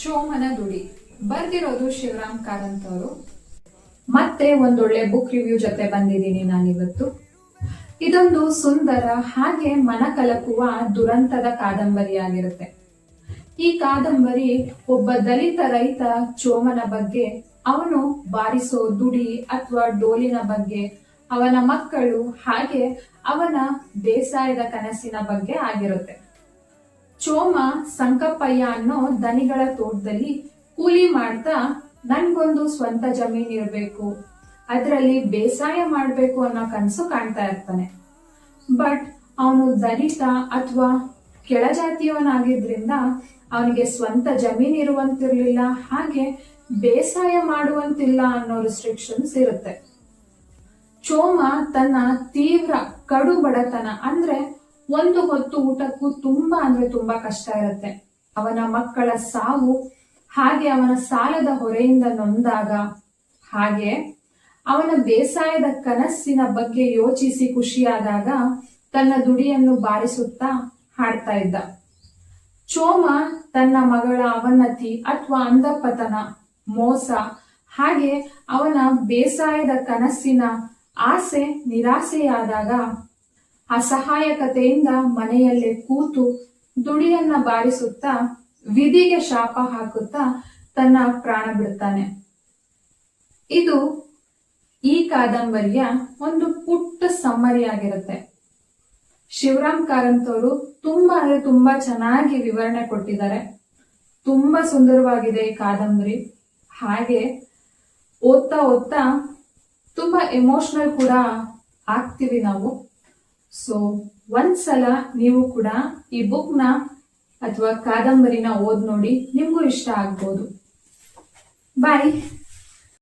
ಚೋಮನ ದುಡಿ ಬರ್ದಿರೋದು ಶಿವರಾಮ್ ಕಾರಂತ್ ಅವರು. ಮತ್ತೆ ಒಂದೊಳ್ಳೆ ಬುಕ್ ರಿವ್ಯೂ ಜೊತೆ ಬಂದಿದ್ದೀನಿ ನಾನಿವತ್ತು. ಇದೊಂದು ಸುಂದರ ಹಾಗೆ ಮನಕಲಕುವ ದುರಂತದ ಕಾದಂಬರಿಯಾಗಿರುತ್ತೆ. ಈ ಕಾದಂಬರಿ ಒಬ್ಬ ದಲಿತ ರೈತ ಚೋಮನ ಬಗ್ಗೆ, ಅವನು ಬಾರಿಸೋ ದುಡಿ ಅಥವಾ ಡೋಲಿನ ಬಗ್ಗೆ, ಅವನ ಮಕ್ಕಳು ಹಾಗೆ ಅವನ ಬೇಸಾಯದ ಕನಸಿನ ಬಗ್ಗೆ ಆಗಿರುತ್ತೆ. ಚೋಮ ಸಂಕಪ್ಪಯ್ಯ ಅನ್ನೋ ದನಿಗಳ ತೋಟದಲ್ಲಿ ಕೂಲಿ ಮಾಡ್ತಾ ನನ್ಗೊಂದು ಸ್ವಂತ ಜಮೀನ್ ಇರಬೇಕು, ಅದರಲ್ಲಿ ಬೇಸಾಯ ಮಾಡ್ಬೇಕು ಅನ್ನೋ ಕನಸು ಕಾಣ್ತಾ ಇರ್ತಾನೆ. ಬಟ್ ಅವನು ದಲಿತ ಅಥವಾ ಕೆಳಜಾತಿಯವನಾಗಿದ್ರಿಂದ ಅವನಿಗೆ ಸ್ವಂತ ಜಮೀನ್ ಇರುವಂತಿರ್ಲಿಲ್ಲ, ಹಾಗೆ ಬೇಸಾಯ ಮಾಡುವಂತಿಲ್ಲ ಅನ್ನೋ ರಿಸ್ಟ್ರಿಕ್ಷನ್ಸ್ ಇರುತ್ತೆ. ಚೋಮ ತನ್ನ ತೀವ್ರ ಕಡು ಬಡತನ ಅಂದ್ರೆ ಒಂದು ಹೊತ್ತು ಊಟಕ್ಕೂ ತುಂಬಾ ಕಷ್ಟ ಇರುತ್ತೆ. ಅವನ ಮಕ್ಕಳ ಸಾವು ಹಾಗೆ ಅವನ ಸಾಲದ ಹೊರೆಯಿಂದ ನೊಂದಾಗ, ಹಾಗೆ ಅವನ ಬೇಸಾಯದ ಕನಸಿನ ಬಗ್ಗೆ ಯೋಚಿಸಿ ಖುಷಿಯಾದಾಗ ತನ್ನ ದುಡಿಯನ್ನು ಬಾರಿಸುತ್ತಾ ಹಾಡ್ತಾ ಇದ್ದ. ಚೋಮ ತನ್ನ ಮಗಳ ಅವನತಿ ಅಥವಾ ಅಂಧಪತನ, ಮೋಸ ಹಾಗೆ ಅವನ ಬೇಸಾಯದ ಕನಸಿನ ಆಸೆ ನಿರಾಸೆಯಾದಾಗ ಅಸಹಾಯಕತೆಯಿಂದ ಮನೆಯಲ್ಲೇ ಕೂತು ದುಡಿಯನ್ನ ಬಾರಿಸುತ್ತಾ ವಿಧಿಗೆ ಶಾಪ ಹಾಕುತ್ತಾ ತನ್ನ ಪ್ರಾಣ ಬಿಡ್ತಾನೆ. ಇದು ಈ ಕಾದಂಬರಿಯ ಒಂದು ಪುಟ್ಟ ಸಮ್ಮರಿ ಆಗಿರುತ್ತೆ. ಶಿವರಾಮ್ ಕಾರಂತ್ ಅವರು ತುಂಬಾ ಚೆನ್ನಾಗಿ ವಿವರಣೆ ಕೊಟ್ಟಿದ್ದಾರೆ. ತುಂಬಾ ಸುಂದರವಾಗಿದೆ ಈ ಕಾದಂಬರಿ. ಹಾಗೆ ಓದ್ತಾ ತುಂಬಾ ಎಮೋಷನಲ್ ಕೂಡ ಆಗ್ತೀವಿ ನಾವು. ಸೊ ಒಂದ್ಸಲ ನೀವು ಕೂಡ ಈ ಬುಕ್ನ ಅಥವಾ ಕಾದಂಬರಿನ ಓದ್ ನೋಡಿ, ನಿಮ್ಗೂ ಇಷ್ಟ ಆಗ್ಬೋದು. ಬಾಯ್.